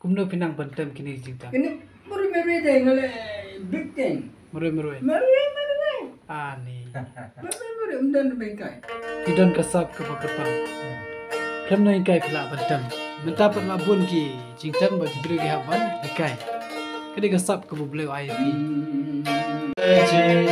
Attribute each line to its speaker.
Speaker 1: kumno pinang bantem kini jingta.
Speaker 2: Ini murui deh ngale big thing.
Speaker 1: Meroi.
Speaker 2: Murui.
Speaker 1: Ani.
Speaker 2: Murui umdan bengkai.
Speaker 1: Hidon kasap ke bakapan. Kem na ikai pula bantem. Mentapat mabun ki jingtan bagi beli ki haban ikai. Kedi kasap ke bubuleu air.
Speaker 3: Ayah